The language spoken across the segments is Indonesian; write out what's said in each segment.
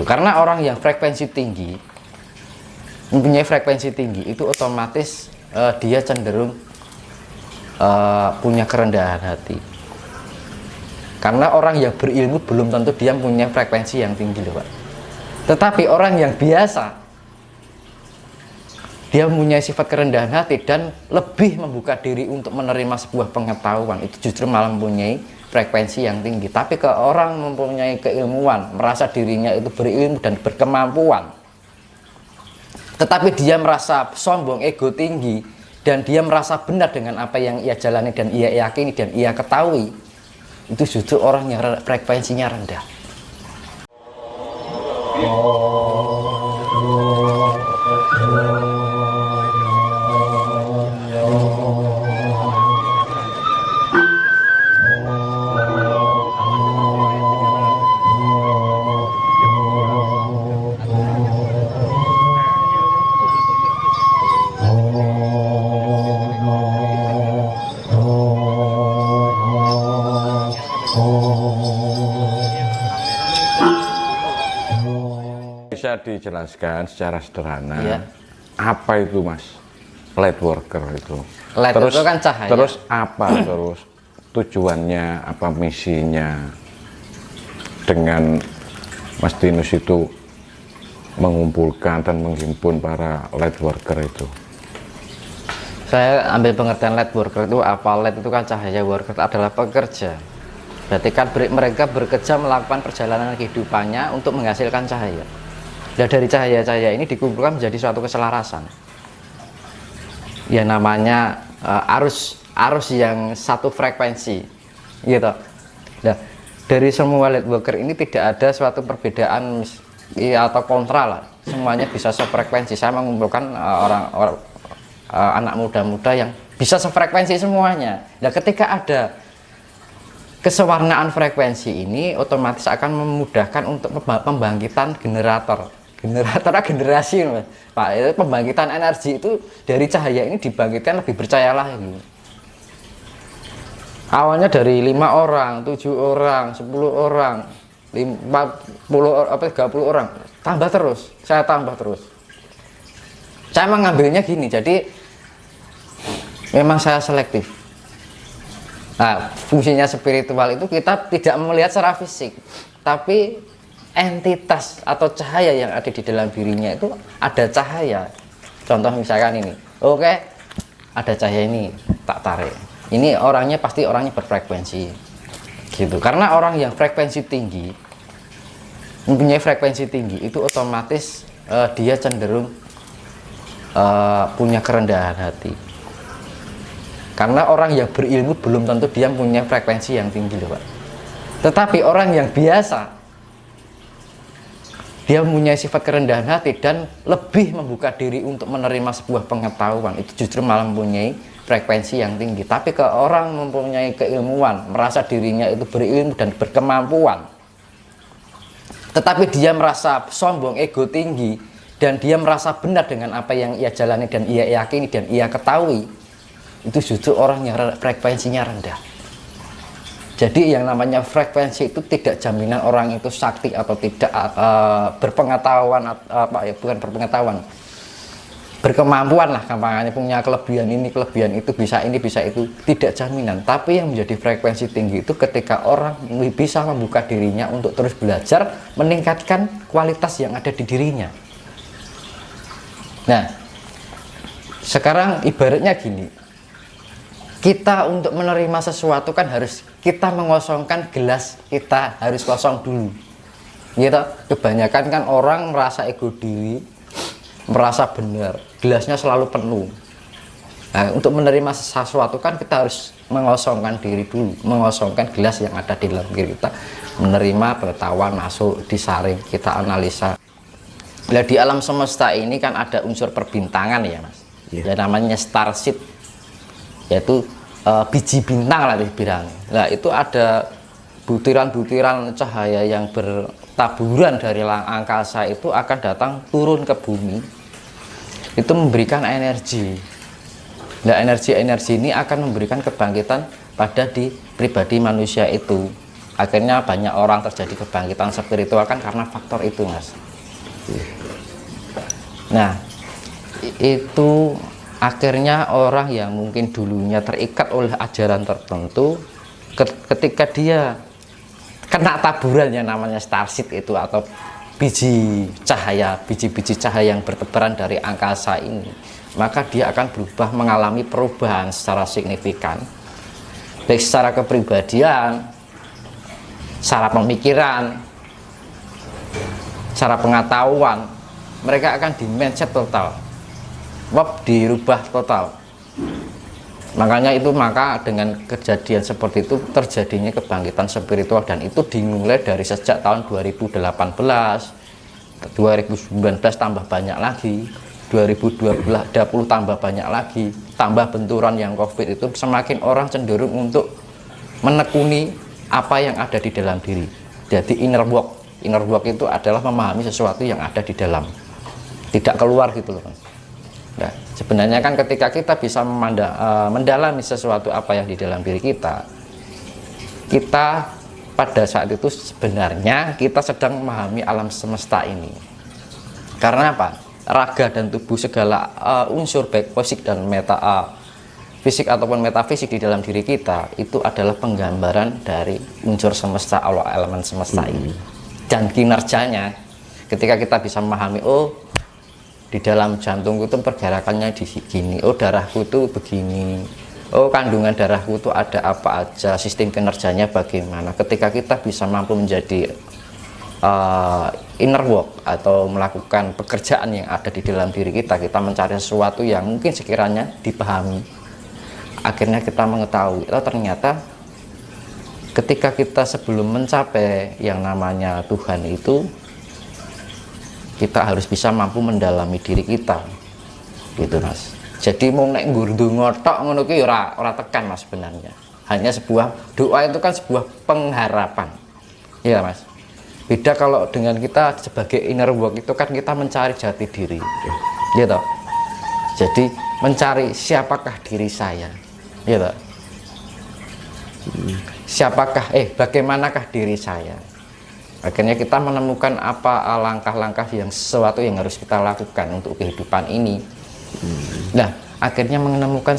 gitu. Karena orang yang frekuensi tinggi, mempunyai frekuensi tinggi itu otomatis dia cenderung punya kerendahan hati. Karena orang yang berilmu belum tentu dia punya frekuensi yang tinggi loh Pak. Tetapi orang yang biasa, dia mempunyai sifat kerendahan hati dan lebih membuka diri untuk menerima sebuah pengetahuan, itu justru malah mempunyai frekuensi yang tinggi. Tapi ke orang mempunyai keilmuan, merasa dirinya itu berilmu dan berkemampuan, tetapi dia merasa sombong, ego tinggi, dan dia merasa benar dengan apa yang ia jalani dan ia yakini dan ia ketahui, itu justru orang yang frekuensinya rendah. Bisa dijelaskan secara sederhana, Iya. apa itu Mas light worker itu? Light itu kan cahaya. Terus apa terus tujuannya, apa misinya dengan Mas Tinus itu mengumpulkan dan menghimpun para light worker itu? Saya ambil pengertian light worker itu apa? Light itu kan cahaya, worker adalah pekerja. Berarti kan mereka bekerja melakukan perjalanan kehidupannya untuk menghasilkan cahaya. Dan dari cahaya-cahaya ini dikumpulkan menjadi suatu keselarasan. Ya namanya arus yang satu frekuensi, gitu. Nah, dari semua light worker ini tidak ada suatu perbedaan atau kontra lah. Semuanya bisa sefrekuensi. Saya mengumpulkan anak muda-muda yang bisa sefrekuensi semuanya. Nah, ketika ada kesewarnaan frekuensi ini, otomatis akan memudahkan untuk pembangkitan generasi Pak. Itu pembangkitan energi itu dari cahaya ini dibangkitkan lebih bercayalah gitu. Awalnya dari 5 orang, 7 orang, 10 orang, 30 orang, tambah terus, saya tambah terus. Saya mengambilnya gini, jadi memang saya selektif. Nah, fungsinya spiritual itu kita tidak melihat secara fisik, tapi entitas atau cahaya yang ada di dalam dirinya itu ada cahaya. Contoh misalkan ini, oke, ada cahaya ini, tak tarik. Ini orangnya pasti orangnya berfrekuensi, gitu. Karena orang yang frekuensi tinggi, mempunyai frekuensi tinggi, itu otomatis dia cenderung punya kerendahan hati. Karena orang yang berilmu belum tentu dia punya frekuensi yang tinggi loh Pak. Tetapi orang yang biasa, dia mempunyai sifat kerendahan hati dan lebih membuka diri untuk menerima sebuah pengetahuan, itu justru malah mempunyai frekuensi yang tinggi. Tapi ke orang mempunyai keilmuan, merasa dirinya itu berilmu dan berkemampuan, tetapi dia merasa sombong, ego tinggi, dan dia merasa benar dengan apa yang ia jalani dan ia yakini dan ia ketahui, itu justru orang yang frekuensinya rendah. Jadi yang namanya frekuensi itu tidak jaminan orang itu sakti atau tidak, berpengetahuan, bukan berpengetahuan, berkemampuan lah gampangannya, punya kelebihan ini, kelebihan itu, bisa ini, bisa itu, tidak jaminan. Tapi yang menjadi frekuensi tinggi itu ketika orang bisa membuka dirinya untuk terus belajar, meningkatkan kualitas yang ada di dirinya. Nah, sekarang ibaratnya gini, kita untuk menerima sesuatu kan harus kita mengosongkan gelas, kita harus kosong dulu, gitu. Kebanyakan kan orang merasa ego diri, merasa benar, gelasnya selalu penuh. Nah, untuk menerima sesuatu kan kita harus mengosongkan diri dulu, mengosongkan gelas yang ada di dalam diri kita, menerima pengetahuan masuk, disaring, kita analisa. Nah, di alam semesta ini kan ada unsur perbintangan ya Mas, ya namanya starseed, yaitu biji bintang lah dibilang. Nah, itu ada butiran-butiran cahaya yang bertaburan dari angkasa itu akan datang turun ke bumi, itu memberikan energi. Nah, energi-energi ini akan memberikan kebangkitan pada di pribadi manusia itu. Akhirnya banyak orang terjadi kebangkitan spiritual kan karena faktor itu, Mas. Nah, itu akhirnya orang yang mungkin dulunya terikat oleh ajaran tertentu, ketika dia kena taburan yang namanya starseed itu, atau biji-biji cahaya yang bertebaran dari angkasa ini, maka dia akan berubah, mengalami perubahan secara signifikan, baik secara kepribadian, secara pemikiran, secara pengetahuan. Mereka akan di mindset total, dirubah total. Makanya dengan kejadian seperti itu terjadinya kebangkitan spiritual, dan itu dimulai dari sejak tahun 2018, 2019 tambah banyak lagi, 2020 tambah banyak lagi, tambah benturan yang COVID itu, semakin orang cenderung untuk menekuni apa yang ada di dalam diri. Jadi inner work itu adalah memahami sesuatu yang ada di dalam, tidak keluar gitu loh. Nah, sebenarnya kan ketika kita bisa mendalami sesuatu apa yang di dalam diri kita pada saat itu sebenarnya kita sedang memahami alam semesta ini. Karena apa? Raga dan tubuh, segala unsur baik fisik dan fisik ataupun metafisik di dalam diri kita itu adalah penggambaran dari unsur semesta, Allah, elemen semesta ini. Dan kinerjanya ketika kita bisa memahami, oh di dalam jantung itu pergerakannya di gini, oh darahku itu begini, oh kandungan darahku itu ada apa aja, sistem kinerjanya bagaimana. Ketika kita bisa mampu menjadi inner work atau melakukan pekerjaan yang ada di dalam diri kita, kita mencari sesuatu yang mungkin sekiranya dipahami, akhirnya kita mengetahui, oh ternyata ketika kita sebelum mencapai yang namanya Tuhan itu, kita harus bisa mampu mendalami diri kita, gitu Mas. Jadi mau nek ngurdung ngotok ngono ki ora tekan Mas sebenarnya. Hanya sebuah doa itu kan sebuah pengharapan. Iya Mas. Beda kalau dengan kita sebagai inner work itu kan kita mencari jati diri. Gitu. Jadi mencari siapakah diri saya. Gitu. Bagaimanakah diri saya? Akhirnya kita menemukan apa langkah-langkah yang sesuatu yang harus kita lakukan untuk kehidupan ini. Nah, akhirnya menemukan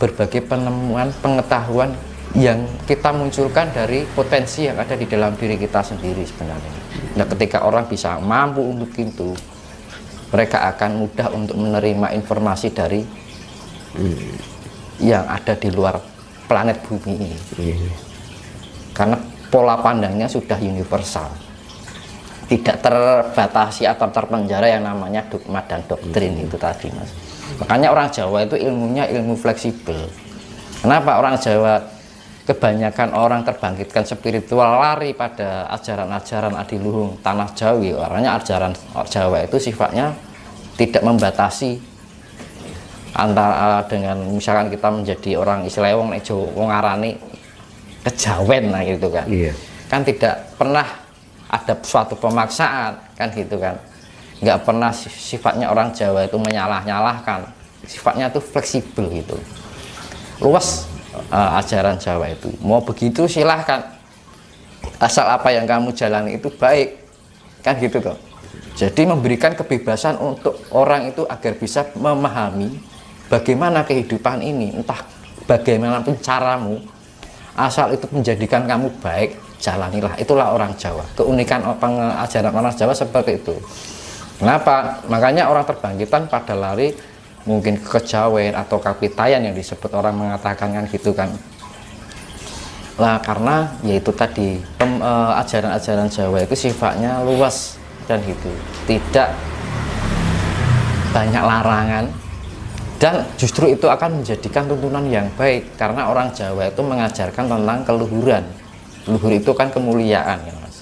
berbagai penemuan, pengetahuan yang kita munculkan dari potensi yang ada di dalam diri kita sendiri sebenarnya. Nah, ketika orang bisa mampu untuk itu, mereka akan mudah untuk menerima informasi dari yang ada di luar planet bumi ini. Karena pola pandangnya sudah universal, tidak terbatasi atau terpenjara yang namanya dogma dan doktrin itu tadi Mas. Makanya orang Jawa itu ilmunya ilmu fleksibel. Kenapa orang Jawa kebanyakan orang terbangkitkan spiritual lari pada ajaran-ajaran adiluhung tanah Jawi? Orangnya ajaran Jawa itu sifatnya tidak membatasi antara dengan misalkan kita menjadi orang Islam wong arane kejawen lah gitu kan. Kan tidak pernah ada suatu pemaksaan kan gitu kan, nggak pernah sifatnya orang Jawa itu menyalah-nyalahkan, sifatnya itu fleksibel gitu, luas. Ajaran Jawa itu mau begitu silahkan, asal apa yang kamu jalani itu baik kan gitu toh. Jadi memberikan kebebasan untuk orang itu agar bisa memahami bagaimana kehidupan ini, entah bagaimanapun caramu, asal itu menjadikan kamu baik, jalanilah. Itulah orang Jawa. Keunikan ajaran orang Jawa seperti itu. Kenapa? Makanya orang terbangkitan pada lari mungkin kejawen atau kapitayan yang disebut orang mengatakan kan gitu kan. Lah karena yaitu tadi ajaran-ajaran Jawa itu sifatnya luas dan gitu, tidak banyak larangan. Dan justru itu akan menjadikan tuntunan yang baik, karena orang Jawa itu mengajarkan tentang keluhuran. Luhur itu kan kemuliaan ya Mas.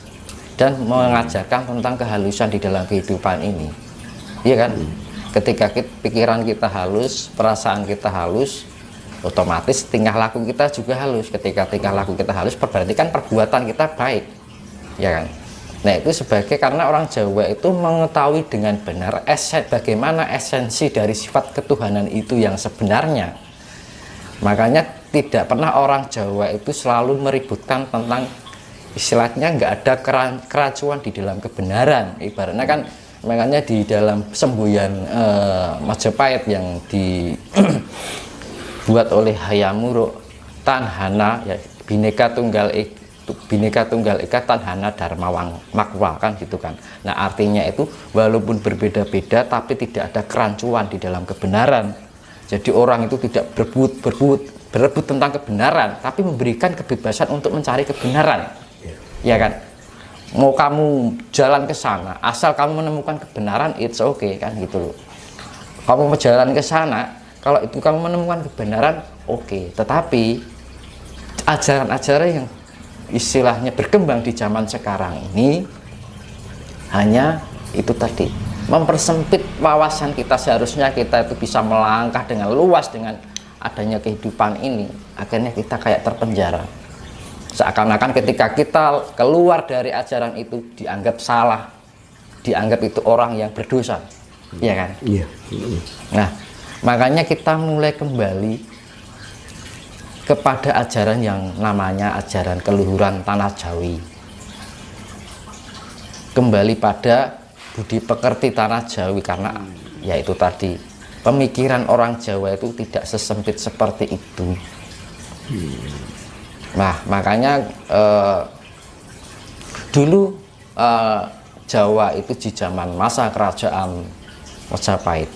Dan mengajarkan tentang kehalusan di dalam kehidupan ini. Iya kan? Ketika pikiran kita halus, perasaan kita halus, otomatis tingkah laku kita juga halus. Ketika tingkah laku kita halus, berarti kan perbuatan kita baik. Ya kan? Nah itu sebagai karena orang Jawa itu mengetahui dengan benar bagaimana esensi dari sifat ketuhanan itu yang sebenarnya. Makanya tidak pernah orang Jawa itu selalu meributkan tentang istilahnya nggak ada keracuan di dalam kebenaran. Ibaratnya kan makanya di dalam semboyan Majapahit yang dibuat oleh Hayam Wuruk Tanhana ya, Bhinneka Tunggal Ika Tanhana Dharma Makwa kan gitu kan. Nah artinya itu walaupun berbeda-beda tapi tidak ada kerancuan di dalam kebenaran. Jadi orang itu tidak berebut tentang kebenaran, tapi memberikan kebebasan untuk mencari kebenaran, ya kan? Mau kamu jalan ke sana, asal kamu menemukan kebenaran, it's okay kan gitu loh. Kamu mau jalan ke sana, kalau itu kamu menemukan kebenaran, oke. Tetapi ajaran-ajaran yang istilahnya berkembang di zaman sekarang ini hanya itu tadi, mempersempit wawasan kita. Seharusnya kita itu bisa melangkah dengan luas dengan adanya kehidupan ini. Akhirnya kita kayak terpenjara. Seakan-akan ketika kita keluar dari ajaran itu dianggap salah, dianggap itu orang yang berdosa, ya kan? Iya. Nah, makanya kita mulai kembali kepada ajaran yang namanya ajaran keluhuran tanah Jawi. Kembali pada budi pekerti tanah Jawi, karena yaitu tadi pemikiran orang Jawa itu tidak sesempit seperti itu. Nah makanya dulu Jawa itu di zaman masa kerajaan Majapahit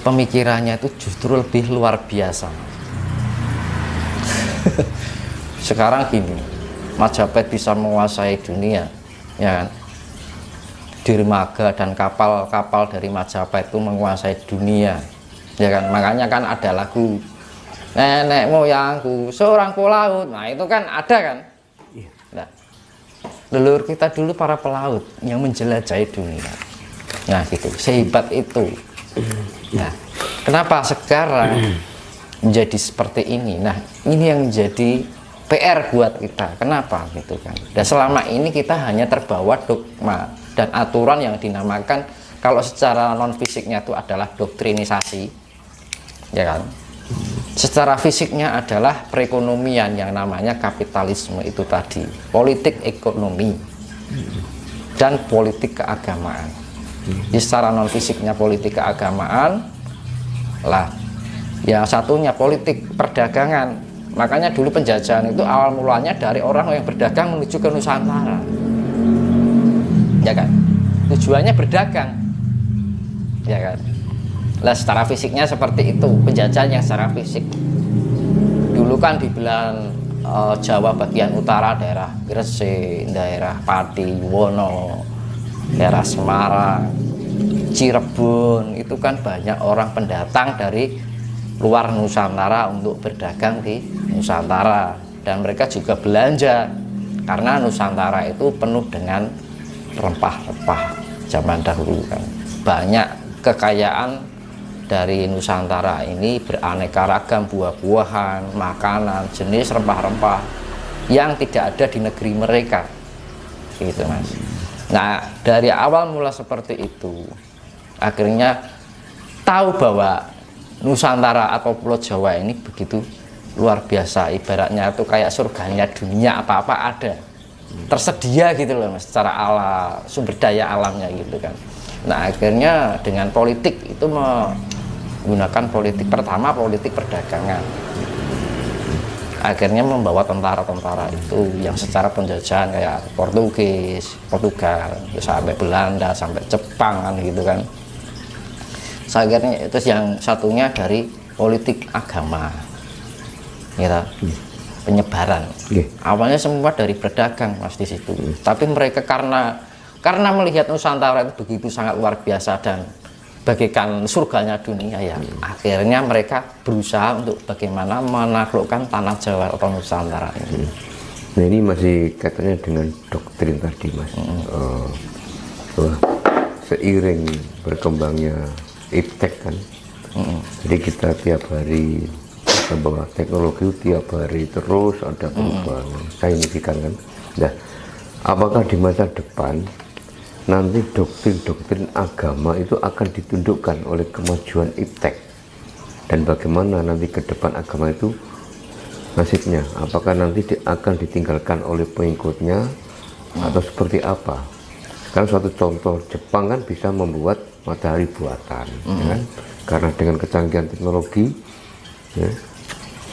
pemikirannya itu justru lebih luar biasa. Sekarang gini, Majapahit bisa menguasai dunia, ya kan? Dermaga dan kapal-kapal dari Majapahit itu menguasai dunia, ya kan? Makanya kan ada lagu nenek moyangku seorang pelaut. Nah itu kan ada kan. Nah, leluhur kita dulu para pelaut yang menjelajahi dunia. Nah gitu, sehebat itu. Nah kenapa sekarang menjadi seperti ini? Nah ini yang menjadi PR buat kita. Kenapa gitu kan? Dan selama ini kita hanya terbawa dogma dan aturan yang dinamakan, kalau secara non fisiknya itu adalah doktrinisasi, ya kan? Secara fisiknya adalah perekonomian yang namanya kapitalisme itu tadi, politik ekonomi dan politik keagamaan. Jadi secara non fisiknya politik keagamaan lah, yang satunya politik perdagangan. Makanya dulu penjajahan itu awal mulanya dari orang yang berdagang menuju ke Nusantara, ya kan? Tujuannya berdagang, ya kan? Lah secara fisiknya seperti itu, penjajahan yang secara fisik. Dulu kan di belahan Jawa bagian utara, daerah Gresik, daerah Pati, Wono, daerah Semarang, Cirebon, itu kan banyak orang pendatang dari luar Nusantara untuk berdagang di Nusantara, dan mereka juga belanja karena Nusantara itu penuh dengan rempah-rempah zaman dahulu kan. Banyak kekayaan dari Nusantara ini, beraneka ragam buah-buahan, makanan, jenis rempah-rempah yang tidak ada di negeri mereka, gitu mas. Nah dari awal mula seperti itu, akhirnya tahu bahwa Nusantara atau Pulau Jawa ini begitu luar biasa, ibaratnya itu kayak surganya dunia, apa-apa ada, tersedia gitu loh mas, secara sumber daya alamnya gitu kan. Nah akhirnya dengan politik itu menggunakan politik, pertama politik perdagangan, akhirnya membawa tentara-tentara itu yang secara penjajahan kayak Portugal, sampai Belanda, sampai Jepang kan gitu kan. Akhirnya itu yang satunya dari politik agama, gitu. Penyebaran. Awalnya semua dari berdagang mas di situ. Tapi mereka karena melihat Nusantara itu begitu sangat luar biasa dan bagaikan surganya dunia, ya akhirnya mereka berusaha untuk bagaimana menaklukkan tanah Jawa atau Nusantara ini. Nah ini masih katanya dengan doktrin tadi mas, bahwa seiring berkembangnya iptek kan, jadi kita tiap hari bahwa teknologi tiap hari terus ada perubahan signifikan kan. Nah apakah di masa depan nanti doktrin-doktrin agama itu akan ditundukkan oleh kemajuan iptek, dan bagaimana nanti ke depan agama itu nasibnya? Apakah nanti akan ditinggalkan oleh pengikutnya atau seperti apa? Kan suatu contoh, Jepang kan bisa membuat matahari buatan, ya kan? Karena dengan kecanggihan teknologi, ya.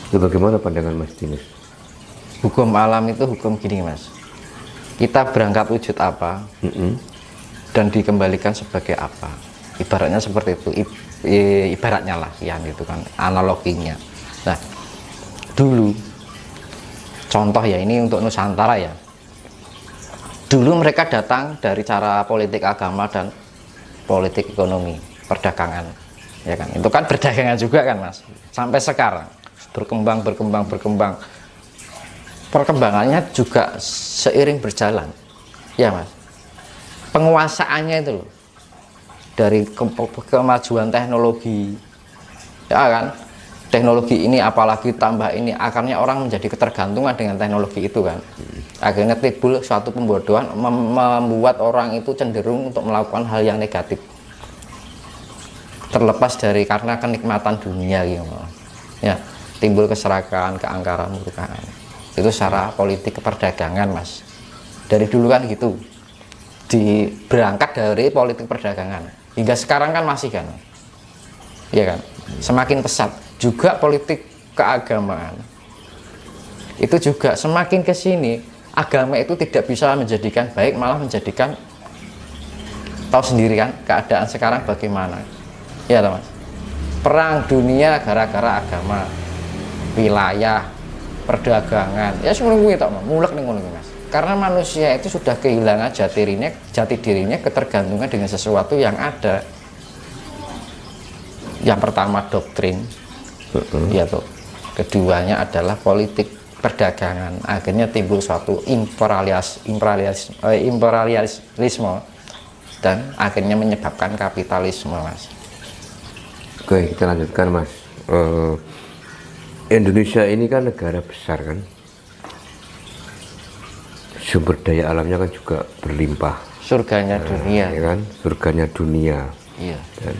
Itu bagaimana pandangan Mas Dinis? Hukum alam itu hukum gini Mas, kita berangkat wujud apa dan dikembalikan sebagai apa, ibaratnya seperti itu. Ibaratnya lah yang itu kan analoginya. Nah dulu contoh ya, ini untuk Nusantara ya, dulu mereka datang dari cara politik agama dan politik ekonomi perdagangan, ya kan, itu kan perdagangan juga kan Mas, sampai sekarang berkembang perkembangannya juga seiring berjalan ya Mas, penguasaannya itu loh, dari kemajuan teknologi, ya kan, teknologi ini apalagi tambah ini, akhirnya orang menjadi ketergantungan dengan teknologi itu kan, akhirnya timbul suatu pembodohan membuat orang itu cenderung untuk melakukan hal yang negatif, terlepas dari karena kenikmatan dunia gitu ya, timbul keserakahan, keangkaran, murkaan. Itu secara politik perdagangan Mas, dari dulu kan gitu, berangkat dari politik perdagangan hingga sekarang kan masih kan, ya kan, semakin pesat. Juga politik keagamaan itu juga semakin ke sini, agama itu tidak bisa menjadikan baik, malah menjadikan, tahu sendiri kan keadaan sekarang bagaimana ya Mas, perang dunia gara-gara agama, wilayah, perdagangan, ya semua itu mulek nih Mas, karena manusia itu sudah kehilangan jati dirinya ketergantungan dengan sesuatu yang ada. Yang pertama doktrin, ya toh, keduanya adalah politik perdagangan, akhirnya timbul suatu imperialisme dan akhirnya menyebabkan kapitalisme Mas. Oke, kita lanjutkan Mas. Indonesia ini kan negara besar kan, sumber daya alamnya kan juga berlimpah, surganya dunia, ya kan, surganya dunia. Iya. Dan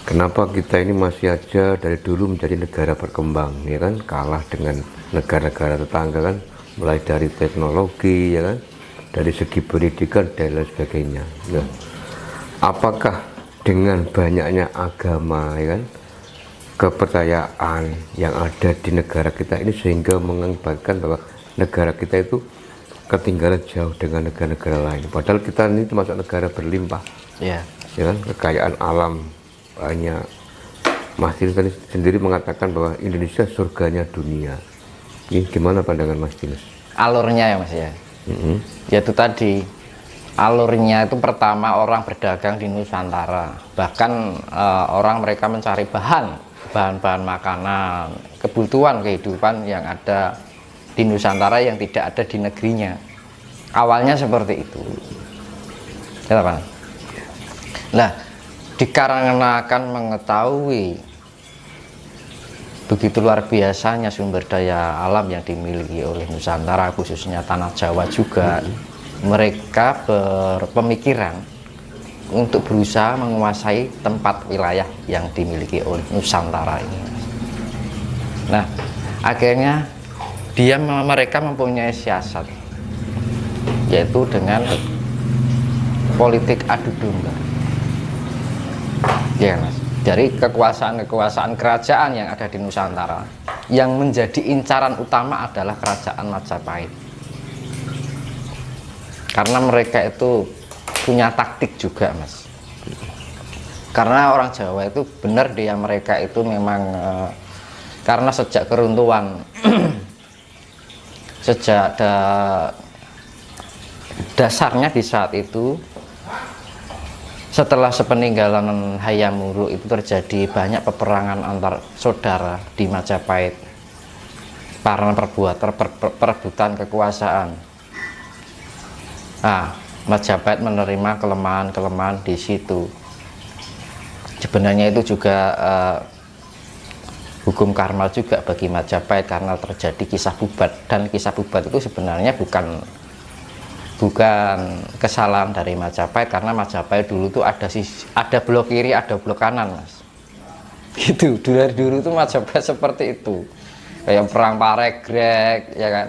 kenapa kita ini masih aja dari dulu menjadi negara berkembang, ya kan, kalah dengan negara-negara tetangga kan, mulai dari teknologi, ya kan, dari segi pendidikan dan lain sebagainya. Nah, apakah dengan banyaknya agama, ya kan, kepercayaan yang ada di negara kita ini sehingga mengakibatkan bahwa negara kita itu ketinggalan jauh dengan negara-negara lain, padahal kita ini termasuk negara berlimpah, ya kan, kekayaan alam banyak. Mas Dinis tadi sendiri mengatakan bahwa Indonesia surganya dunia. Ini gimana pandangan Mas Dinis? Alurnya ya Mas ya, yaitu tadi alurnya itu pertama orang berdagang di Nusantara, bahkan orang mereka mencari bahan-bahan makanan, kebutuhan kehidupan yang ada di Nusantara yang tidak ada di negerinya. Awalnya seperti itu, ya Pak. Nah, dikarenakan mengetahui begitu luar biasanya sumber daya alam yang dimiliki oleh Nusantara, khususnya tanah Jawa juga, mereka berpemikiran untuk berusaha menguasai tempat wilayah yang dimiliki oleh Nusantara ini. Nah, akhirnya mereka mempunyai siasat, yaitu dengan politik adu domba, ya Mas, dari kekuasaan kerajaan yang ada di Nusantara, yang menjadi incaran utama adalah kerajaan Majapahit, karena mereka itu punya taktik juga Mas, karena orang Jawa itu benar dia, mereka itu memang karena sejak keruntuhan sejak dasarnya di saat itu, setelah sepeninggalan Hayam Wuruk itu terjadi banyak peperangan antar saudara di Majapahit karena perebutan kekuasaan. Nah, Majapahit menerima kelemahan-kelemahan di situ. Sebenarnya itu juga hukum karma juga bagi Majapahit karena terjadi kisah Bubat, dan kisah Bubat itu sebenarnya bukan kesalahan dari Majapahit, karena Majapahit dulu tuh ada blok kiri, ada blok kanan Mas, gitu. Dari dulu tuh Majapahit seperti itu, kayak perang paregrek ya kan.